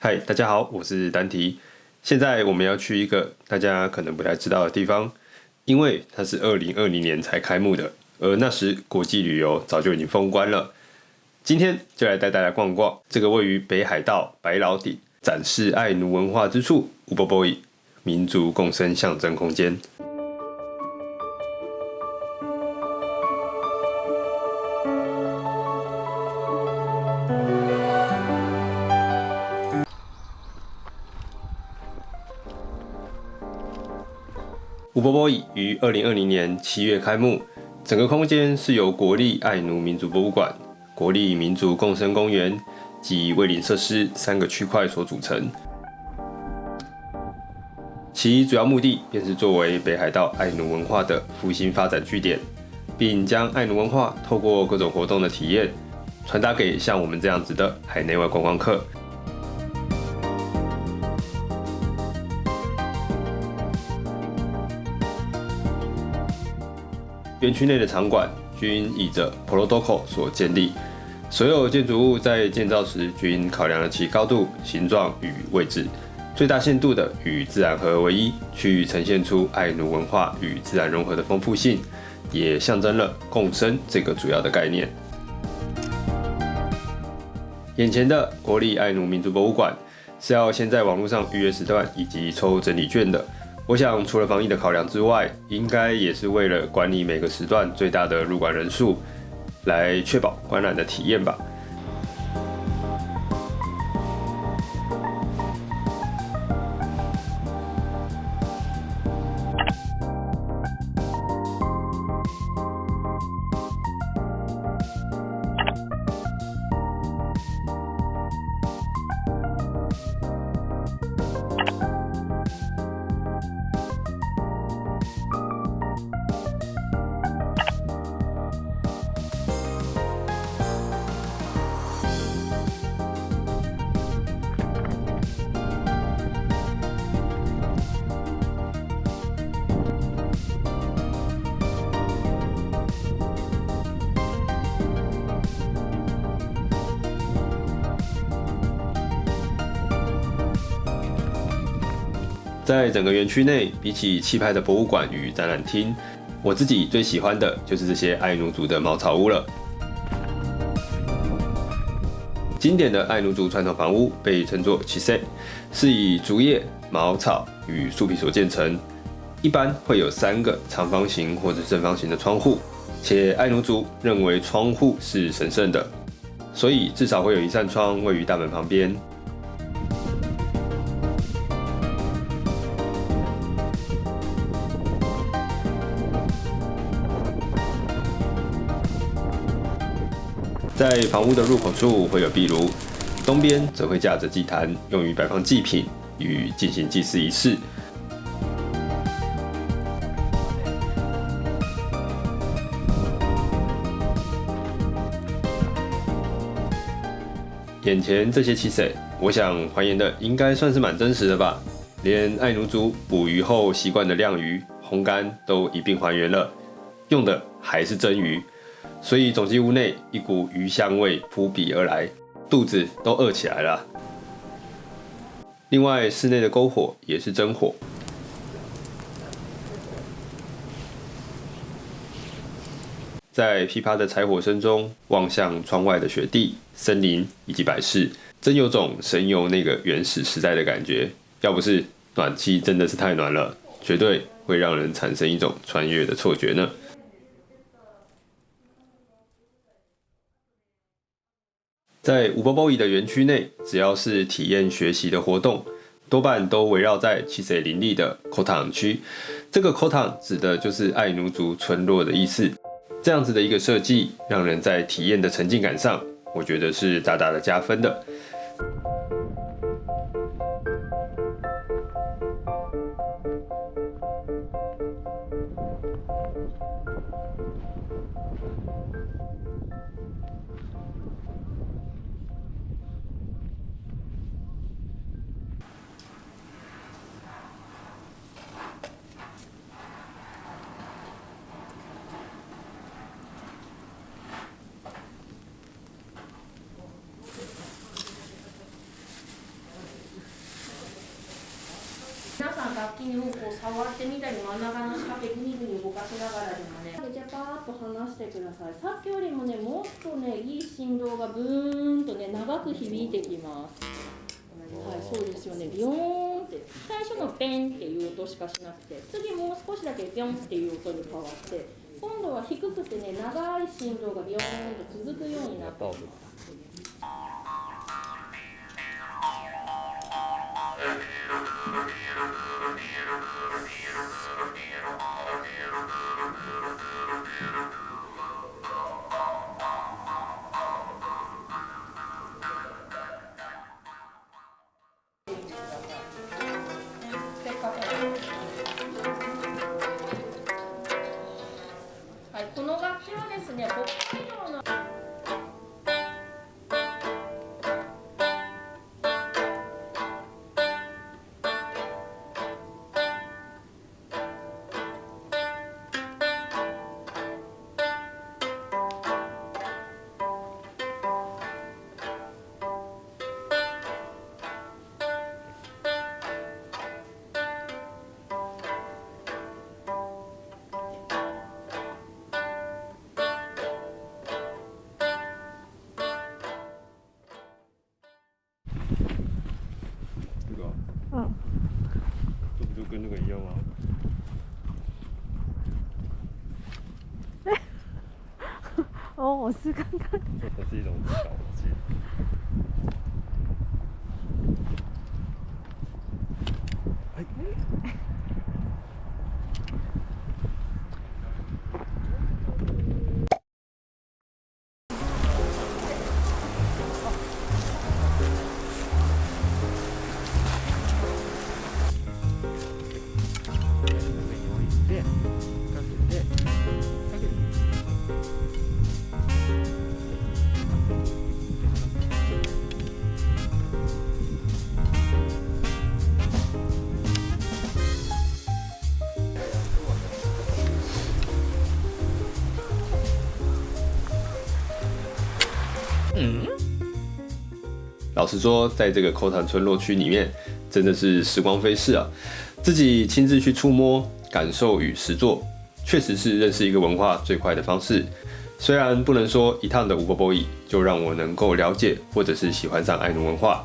嗨，大家好，我是丹提。现在我们要去一个大家可能不太知道的地方，因为它是2020年才开幕的，而那时国际旅游早就已经封关了。今天就来带大家逛逛这个位于北海道白老顶，展示爱奴文化之处—— Upoboi 民族共生象征空间。Upoboi 于2020年7月开幕，整个空间是由国立爱奴民族博物馆、国立民族共生公园及卫林设施3个区块所组成。其主要目的便是作为北海道爱奴文化的复兴发展据点，并将爱奴文化透过各种活动的体验，传达给像我们这样子的海内外观光客。园区内的场馆均以着 Protocol 所建立，所有建筑物在建造时均考量了其高度、形状与位置，最大限度的与自然合而为一，去呈现出爱奴文化与自然融合的丰富性，也象征了共生这个主要的概念。眼前的国立爱奴民族博物馆是要先在网络上预约时段以及抽整理券的。我想，除了防疫的考量之外，应该也是为了管理每个时段最大的入馆人数，来确保观览的体验吧。在整个园区内，比起气派的博物馆与展览厅，我自己最喜欢的就是这些爱奴族的茅草屋了。经典的爱奴族传统房屋被称作 Chisei， 是以竹叶、茅草与树皮所建成，一般会有3个长方形或者正方形的窗户，且爱奴族认为窗户是神圣的，所以至少会有1扇窗位于大门旁边。在房屋的入口处会有壁炉，东边则会架着祭坛，用于摆放祭品与进行祭祀仪式。眼前这些气势，我想还原的应该算是蛮真实的吧。连爱奴族捕鱼后习惯的晾鱼、烘干都一并还原了，用的还是真鱼。所以总计屋内一股鱼香味扑鼻而来，肚子都饿起来了。另外，室内的篝火也是真火，在噼啪的柴火声中，望向窗外的雪地、森林以及百事，真有种神游那个原始时代的感觉。要不是暖气真的是太暖了，绝对会让人产生一种穿越的错觉呢。在Upoboi的园区内，只要是体验学习的活动，多半都围绕在Chisei林立的 Kotan 区。这个 Kotan 指的就是爱奴族村落的意思。这样子的一个设计，让人在体验的沉浸感上，我觉得是大大的加分的。楽器にもこう触ってみたり、真ん中の仕掛けグニグニ動かしながらでもね。じゃあパーッと離してください。さっきよりもね、もっとね、いい振動がブーンとね、長く響いてきます。はい、そうですよね。ビヨーンって最初のベンっていう音しかしなくて、次もう少しだけビヨンっていう音に変わって、今度は低くてね、長い振動がビヨーンと続くようになっています。はい、この楽器はですね、北海道の这不就跟那个一样吗？哦，我试看看。这可是一种小节。哎。老实说，在这个口坦村落区里面，真的是时光飞逝啊！自己亲自去触摸、感受与实作，确实是认识一个文化最快的方式。虽然不能说一趟的乌波波语就让我能够了解或者是喜欢上爱奴文化，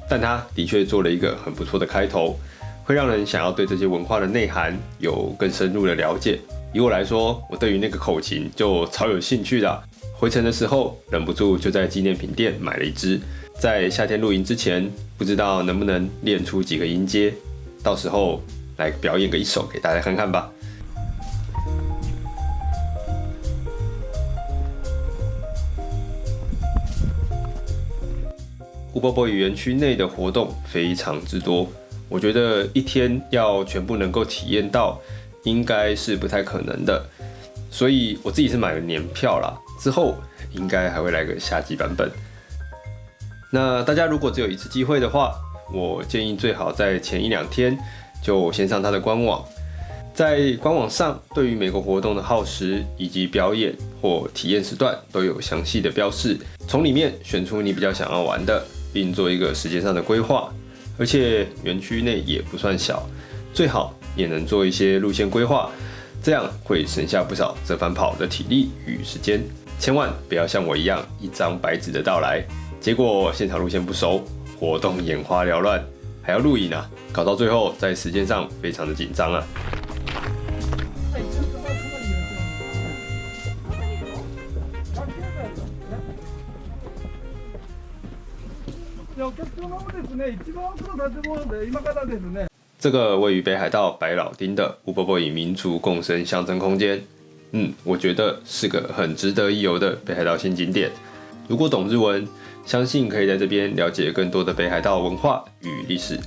但它的确做了一个很不错的开头，会让人想要对这些文化的内涵有更深入的了解。以我来说，我对于那个口琴就超有兴趣的。回程的时候，忍不住就在纪念品店买了一支。在夏天露营之前，不知道能不能练出几个音阶，到时候来表演个一首给大家看看吧。乌波波语园区内的活动非常之多，我觉得一天要全部能够体验到，应该是不太可能的。所以我自己是买了年票啦，之后应该还会来个夏季版本。那大家如果只有一次机会的话，我建议最好在前1-2天就先上它的官网，在官网上对于每个活动的耗时以及表演或体验时段都有详细的标示，从里面选出你比较想要玩的，并做一个时间上的规划。而且园区内也不算小，最好也能做一些路线规划，这样会省下不少折返跑的体力与时间。千万不要像我一样一张白纸的到来，结果现场路线不熟，活动眼花缭乱，还要录影啊，搞到最后在时间上非常的紧张啊。这个位于北海道白老町的乌波波以民族共生象征空间，我觉得是个很值得一游的北海道新景点。如果懂日文，相信可以在这边了解更多的北海道文化与历史。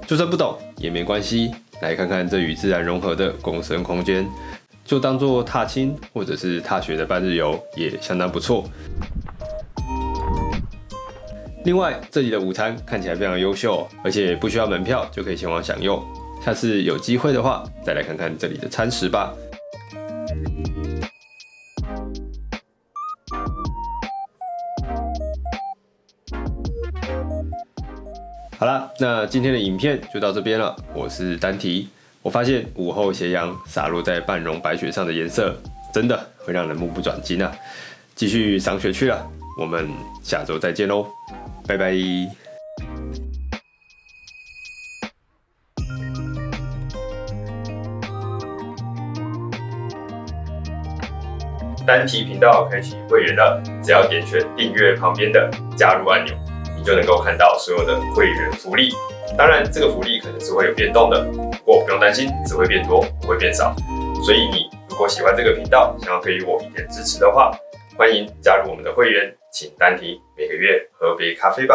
就算不懂也没关系，来看看这与自然融合的共生空间，就当做踏青或者是踏雪的半日游，也相当不错。另外，这里的午餐看起来非常优秀，而且不需要门票就可以前往享用。下次有机会的话，再来看看这里的餐食吧。好啦，那今天的影片就到这边了。我是丹提。我发现午后斜阳洒落在半融白雪上的颜色，真的会让人目不转睛啊！继续赏雪去了，我们下周再见喽，拜拜。单体频道开启会员了，只要点选订阅旁边的加入按钮，你就能够看到所有的会员福利。当然，这个福利可能是会有变动的，不过不用担心，只会变多，不会变少。所以你如果喜欢这个频道，想要给予我一点支持的话，欢迎加入我们的会员，请单提每个月喝杯咖啡吧。